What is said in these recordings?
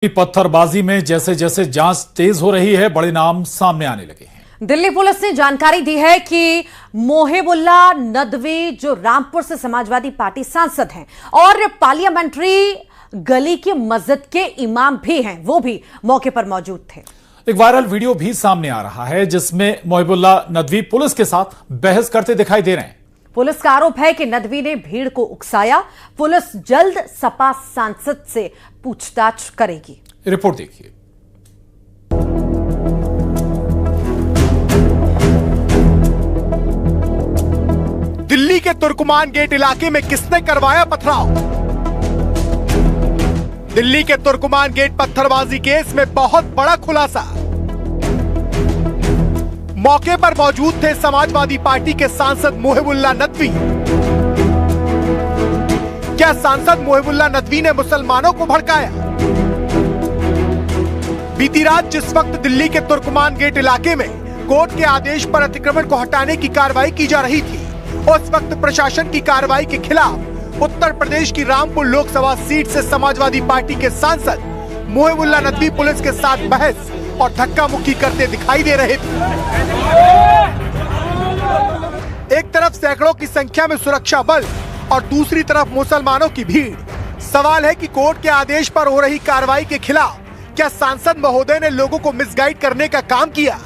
पत्थरबाजी में जैसे जैसे जांच तेज हो रही है, बड़े नाम सामने आने लगे हैं। दिल्ली पुलिस ने जानकारी दी है कि मोहिबुल्ला नदवी, जो रामपुर से समाजवादी पार्टी सांसद हैं और पार्लियामेंट्री गली की मस्जिद के इमाम भी हैं, वो भी मौके पर मौजूद थे। एक वायरल वीडियो भी सामने आ रहा है जिसमें मोहिबुल्ला नदवी पुलिस के साथ बहस करते दिखाई दे रहे हैं। पुलिस का आरोप है कि नदवी ने भीड़ को उकसाया। पुलिस जल्द सपा सांसद से पूछताछ करेगी। रिपोर्ट देखिए। दिल्ली के तुर्कमान गेट इलाके में किसने करवाया पथराव? दिल्ली के तुर्कमान गेट पत्थरबाजी केस में बहुत बड़ा खुलासा। मौके पर मौजूद थे समाजवादी पार्टी के सांसद मोहिबुल्ला नदवी। क्या सांसद मोहिबुल्ला नदवी ने मुसलमानों को भड़काया? बीती रात जिस वक्त दिल्ली के तुर्कमान गेट इलाके में कोर्ट के आदेश पर अतिक्रमण को हटाने की कार्रवाई की जा रही थी, उस वक्त प्रशासन की कार्रवाई के खिलाफ उत्तर प्रदेश की रामपुर लोकसभा सीट से समाजवादी पार्टी के सांसद मोहिबुल्ला नदवी पुलिस के साथ बहस और धक्का मुक्की करते दिखाई दे रहे थे। एक तरफ सैकड़ों की संख्या में सुरक्षा बल और दूसरी तरफ मुसलमानों की भीड़। सवाल है कि कोर्ट के आदेश पर हो रही कार्रवाई के खिलाफ क्या सांसद महोदय ने लोगों को मिसगाइड करने का काम किया,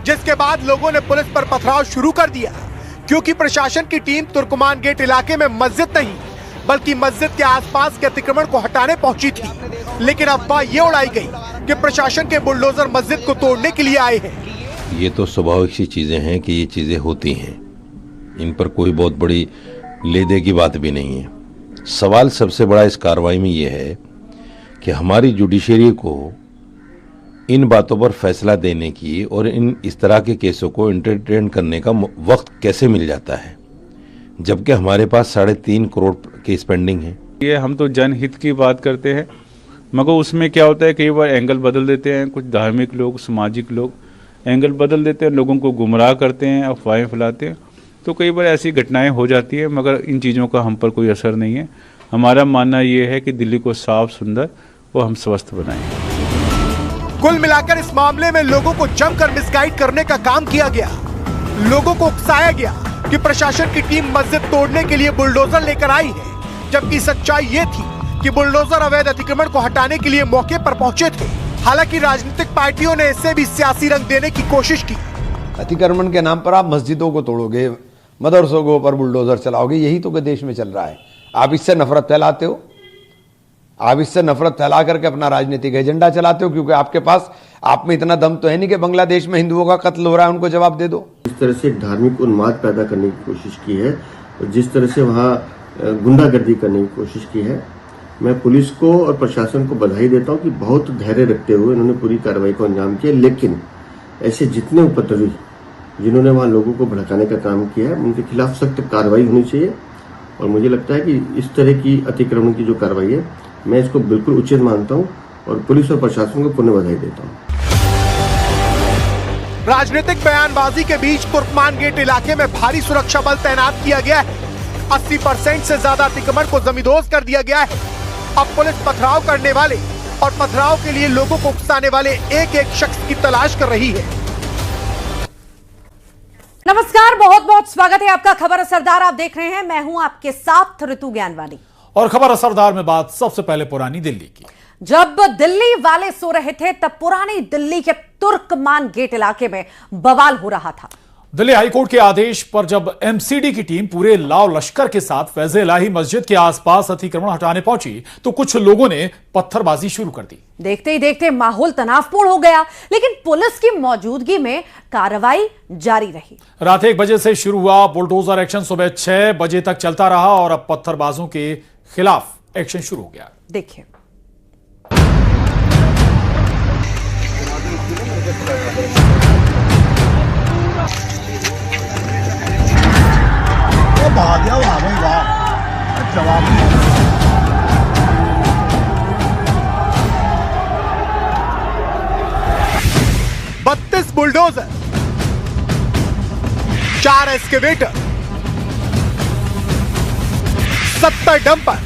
जिसके बाद लोगों ने पुलिस पर पथराव शुरू कर दिया। क्योंकि प्रशासन की टीम तुर्कमान गेट इलाके में मस्जिद नहीं बल्कि मस्जिद के आसपास के अतिक्रमण को हटाने पहुंची थी, लेकिन अफवाह ये उड़ाई गई कि प्रशासन के बुलडोजर मस्जिद को तोड़ने के लिए आए हैं। ये तो स्वाभाविक सी चीजें हैं कि ये चीजें होती हैं, इन पर कोई बहुत बड़ी लेदे की बात भी नहीं है। सवाल सबसे बड़ा इस कार्रवाई में ये है कि हमारी जुडिशरी को इन बातों पर फैसला देने की और इस तरह के केसों को एंटरटेन करने का वक्त कैसे मिल जाता है, जबकि हमारे पास 3.5 करोड़ केस पेंडिंग है। ये हम तो जनहित की बात करते हैं, मगर उसमें क्या होता है, कई बार एंगल बदल देते हैं। कुछ धार्मिक लोग, सामाजिक लोग एंगल बदल देते हैं, लोगों को गुमराह करते हैं, अफवाहें फैलाते हैं, तो कई बार ऐसी घटनाएं हो जाती है। मगर इन चीज़ों का हम पर कोई असर नहीं है। हमारा मानना ये है कि दिल्ली को साफ, सुंदर और हम स्वस्थ बनाएंगे। कुल मिलाकर इस मामले में लोगों को जमकर मिसगाइड करने का काम किया गया। लोगों को उकसाया गया कि प्रशासन की टीम मस्जिद तोड़ने के लिए बुलडोजर लेकर आई है, जबकि सच्चाई ये थी कि बुलडोजर अवैध अतिक्रमण को हटाने के लिए मौके पर पहुंचे थे। हालांकि राजनीतिक पार्टियों ने इसे भी सियासी रंग देने की कोशिश की। अतिक्रमण के नाम पर आप मस्जिदों को तोड़ोगे, मदरसों के ऊपर बुलडोजर चलाओगे, यही तो देश में चल रहा है। आप इससे नफरत फैलाते हो, आप इससे नफरत फैला करके अपना राजनीतिक एजेंडा चलाते हो, क्योंकि आपके पास, आप में इतना दम तो है नहीं कि बांग्लादेश में हिंदुओं का कत्ल हो रहा है उनको जवाब दे दो। इस तरह से धार्मिक उन्माद पैदा करने की कोशिश की है और जिस तरह से वहाँ गुंडागर्दी करने की कोशिश की है, मैं पुलिस को और प्रशासन को बधाई देता हूँ कि बहुत धैर्य रखते हुए इन्होंने पूरी कार्रवाई को अंजाम किया। लेकिन ऐसे जितने उपद्रवी जिन्होंने वहाँ लोगों को भड़काने का काम किया है, उनके खिलाफ सख्त कार्रवाई होनी चाहिए। और मुझे लगता है कि इस तरह की अतिक्रमण की जो कार्रवाई है, मैं इसको बिल्कुल उचित मानता हूं और पुलिस और प्रशासन को पुनः बधाई देता हूं। राजनीतिक बयानबाजी के बीच तुर्कमान गेट इलाके में भारी सुरक्षा बल तैनात किया गया है। 80% से ज्यादा अतिक्रमण को जमींदोज कर दिया गया है। अब पुलिस पथराव करने वाले और पथराव के लिए लोगों को उकसाने वाले एक एक शख्स की तलाश कर रही है। नमस्कार, बहुत बहुत स्वागत है आपका खबर असरदार। आप देख रहे हैं, मैं हूं आपके साथ ऋतु ज्ञानवानी। और खबर असरदार में बात सबसे पहले पुरानी दिल्ली की। जब दिल्ली वाले सो रहे थे तब पुरानी दिल्ली के तुर्कमान गेट इलाके में बवाल हो रहा था। दिल्ली हाईकोर्ट के आदेश पर जब एमसीडी की टीम पूरे लाव लश्कर के साथ फैज़ इलाही मस्जिद के आसपास अतिक्रमण हटाने पहुंची तो कुछ लोगों ने पत्थरबाजी शुरू कर दी। देखते ही देखते माहौल तनावपूर्ण हो गया, लेकिन पुलिस की मौजूदगी में कार्रवाई जारी रही। रात 1 बजे से शुरू हुआ बुलडोजर एक्शन सुबह 6 बजे तक चलता रहा और अब पत्थरबाजों के खिलाफ एक्शन शुरू हो गया। देखिए, जवाब 32 बुलडोजर, 4 एक्सकेवेटर, 70 डंपर,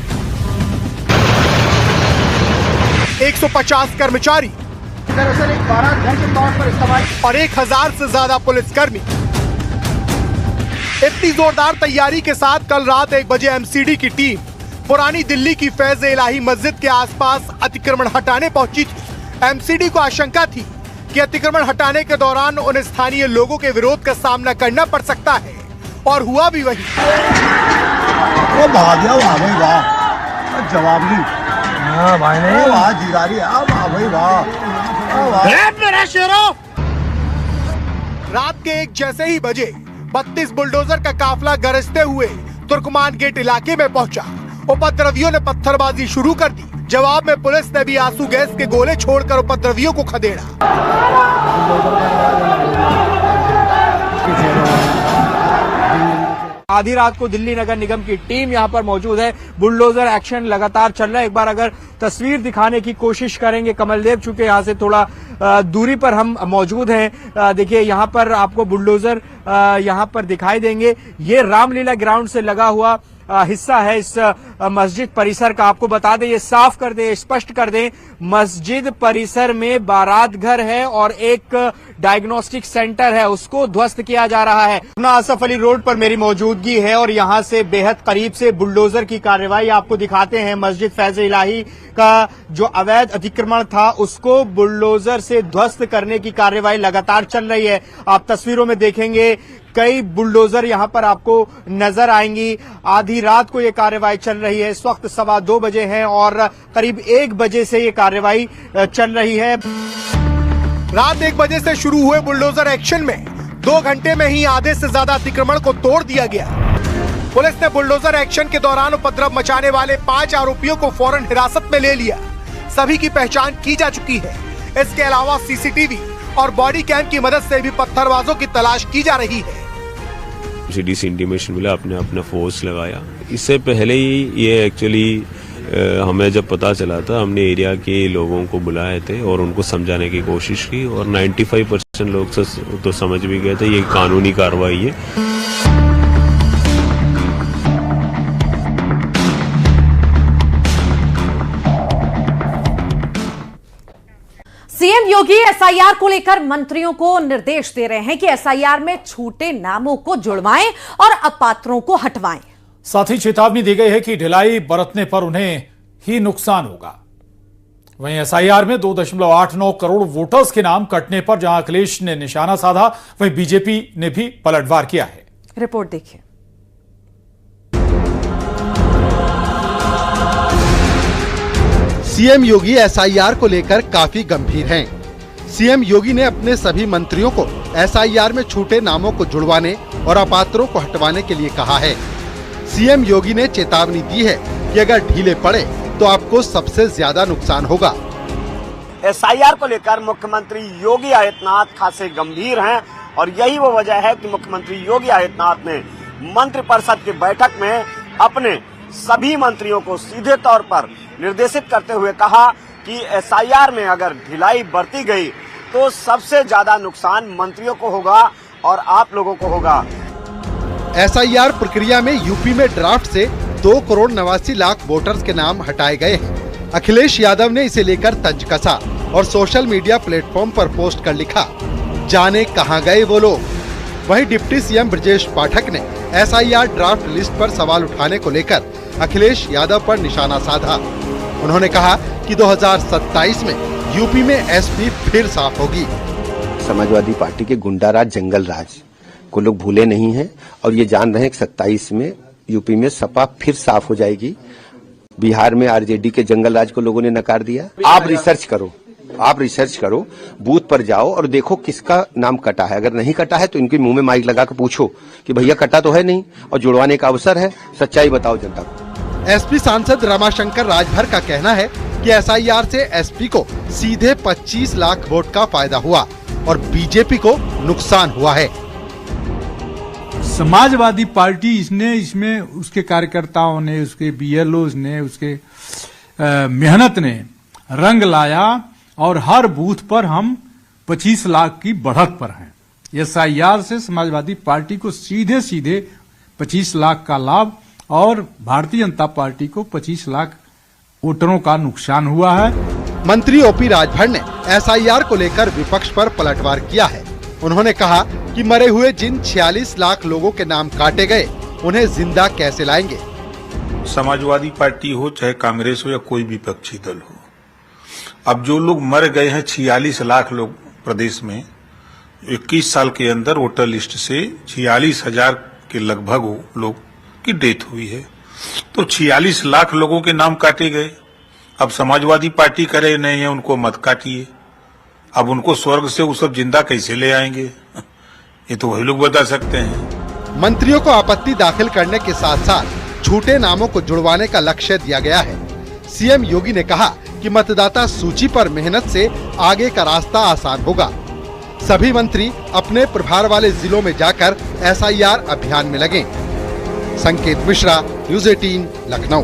150 कर्मचारी दरअसल एक बारात घर के तौर पर इस्तेमाल और 1000 से ज्यादा पुलिसकर्मी। इतनी जोरदार तैयारी के साथ कल रात 1 बजे एमसीडी की टीम पुरानी दिल्ली की फैज-ए-इलाही मस्जिद के आसपास अतिक्रमण हटाने पहुंची थी। एमसीडी को आशंका थी कि अतिक्रमण हटाने के दौरान उन्हें स्थानीय लोगों के विरोध का सामना करना पड़ सकता है, और हुआ भी वही। वो भाग गया, वाह भाई वाह, जवाब नहीं। हाँ भाई नहीं, वाह जीदारी, वाह भाई वाह, मेरा शेरो। रात के 1 जैसे ही बजे 32 बुलडोजर का काफला गरजते हुए तुर्कमान गेट इलाके में पहुंचा। उपद्रवियों ने पत्थरबाजी शुरू कर दी। जवाब में पुलिस ने भी आंसू गैस के गोले छोड़कर उपद्रवियों को खदेड़ा। आधी रात को दिल्ली नगर निगम की टीम यहां पर मौजूद है। बुलडोजर एक्शन लगातार चल रहा है। एक बार अगर तस्वीर दिखाने की कोशिश करेंगे कमलदेव, चूंकि यहां से थोड़ा दूरी पर हम मौजूद हैं। देखिए यहां पर आपको बुलडोजर यहां पर दिखाई देंगे। ये रामलीला ग्राउंड से लगा हुआ हिस्सा है इस मस्जिद परिसर का। आपको बता दें, ये साफ कर दें, स्पष्ट कर दें, मस्जिद परिसर में बारात घर है और एक डायग्नोस्टिक सेंटर है, उसको ध्वस्त किया जा रहा है। आसफ अली रोड पर मेरी मौजूदगी है और यहां से बेहद करीब से बुलडोजर की कार्रवाई आपको दिखाते हैं। मस्जिद फैज-ए-इलाही का जो अवैध अतिक्रमण था उसको बुलडोजर से ध्वस्त करने की कार्रवाई लगातार चल रही है। आप तस्वीरों में देखेंगे कई बुलडोजर यहां पर आपको नजर आएंगी। आधी रात को ये कार्रवाई चल रही है। इस वक्त 2:15 बजे हैं और करीब 1 बजे से ये कार्रवाई चल रही है। रात 1 बजे से शुरू हुए बुलडोजर एक्शन में 2 घंटे में ही आधे से ज्यादा अतिक्रमण को तोड़ दिया गया। पुलिस ने बुलडोजर एक्शन के दौरान उपद्रव मचाने वाले 5 आरोपियों को फौरन हिरासत में ले लिया। सभी की पहचान की जा चुकी है। इसके अलावा सीसीटीवी और बॉडी कैम की मदद से भी पत्थरबाजों की तलाश की जा रही है। सीडी से इंटीमेशन मिला, आपने अपना फोर्स लगाया। इससे पहले ही ये एक्चुअली हमें जब पता चला था, हमने एरिया के लोगों को बुलाए थे और उनको समझाने की कोशिश की और 95% लोग तो समझ भी गए थे ये कानूनी कार्रवाई है। सीएम योगी एसआईआर को लेकर मंत्रियों को निर्देश दे रहे हैं कि एसआईआर में छूटे नामों को जुड़वाएं और अपात्रों को हटवाएं। साथ ही चेतावनी दी गई है कि ढिलाई बरतने पर उन्हें ही नुकसान होगा। वहीं एसआईआर में 2.89 करोड़ वोटर्स के नाम कटने पर जहां अखिलेश ने निशाना साधा, वहीं बीजेपी ने भी पलटवार किया है। रिपोर्ट देखिए। सीएम योगी एसआईआर को लेकर काफी गंभीर हैं। सीएम योगी ने अपने सभी मंत्रियों को एसआईआर में छूटे नामों को जुड़वाने और अपात्रों को हटवाने के लिए कहा है। सीएम योगी ने चेतावनी दी है कि अगर ढीले पड़े तो आपको सबसे ज्यादा नुकसान होगा। एसआईआर को लेकर मुख्यमंत्री योगी आदित्यनाथ खासे गंभीर हैं और यही वो वजह है कि मुख्यमंत्री योगी आदित्यनाथ ने मंत्रिपरिषद की बैठक में अपने सभी मंत्रियों को सीधे तौर पर निर्देशित करते हुए कहा कि एसआईआर में अगर ढिलाई बरती गई तो सबसे ज्यादा नुकसान मंत्रियों को होगा और आप लोगों को होगा। एसआईआर प्रक्रिया में यूपी में ड्राफ्ट से 2 करोड़ 89 लाख वोटर्स के नाम हटाए गए हैं। अखिलेश यादव ने इसे लेकर तंज कसा और सोशल मीडिया प्लेटफॉर्म पर पोस्ट कर लिखा, जाने कहां गए वो लोग। वहीं डिप्टी सीएम ब्रजेश पाठक ने एसआईआर ड्राफ्ट लिस्ट पर सवाल उठाने को लेकर अखिलेश यादव पर निशाना साधा। उन्होंने कहा कि 2027 में यूपी में एसपी फिर साफ होगी। समाजवादी पार्टी के गुंडाराज जंगल राज को लोग भूले नहीं हैं और ये जान रहे हैं कि 27 में यूपी में सपा फिर साफ हो जाएगी। बिहार में आरजेडी के जंगल राज को लोगों ने नकार दिया। आप रिसर्च करो, बूथ पर जाओ और देखो किसका नाम कटा है। अगर नहीं कटा है तो इनके मुंह में माइक लगा कर पूछो कि भैया कटा तो है नहीं और जुड़वाने का अवसर है, सच्चाई बताओ जनता को। एसपी सांसद रमाशंकर राजभर का कहना है कि एसआईआर से एसपी को सीधे 25 लाख वोट का फायदा हुआ और बीजेपी को नुकसान हुआ है। समाजवादी पार्टी इसमें उसके कार्यकर्ताओं ने, उसके बीएलओ ने, उसके मेहनत ने रंग लाया और हर बूथ पर हम 25 लाख की बढ़त पर हैं। एसआईआर से समाजवादी पार्टी को सीधे 25 लाख का लाभ और भारतीय जनता पार्टी को 25 लाख वोटरों का नुकसान हुआ है। मंत्री ओपी राजभर ने एसआईआर को लेकर विपक्ष पर पलटवार किया है। उन्होंने कहा कि मरे हुए जिन 46 लाख लोगों के नाम काटे गए उन्हें जिंदा कैसे लाएंगे। समाजवादी पार्टी हो चाहे कांग्रेस हो या कोई विपक्षी दल हो, अब जो लोग मर गए हैं 46 लाख लोग प्रदेश में 21 साल के अंदर वोटर लिस्ट से 46,000 के लगभग लोग की डेथ हुई है, तो 46 लाख लोगों के नाम काटे गए। अब समाजवादी पार्टी करे नहीं है उनको मत काटिए, अब उनको स्वर्ग से वो सब जिंदा कैसे ले आएंगे ये तो वही लोग बता सकते हैं। मंत्रियों को आपत्ति दाखिल करने के साथ साथ छूटे नामों को जुड़वाने का लक्ष्य दिया गया है। सीएम योगी ने कहा कि मतदाता सूची पर मेहनत से आगे का रास्ता आसान होगा। सभी मंत्री अपने प्रभार वाले जिलों में जाकर एसआईआर अभियान में लगे। संकेत मिश्रा, न्यूज़ 18, लखनऊ।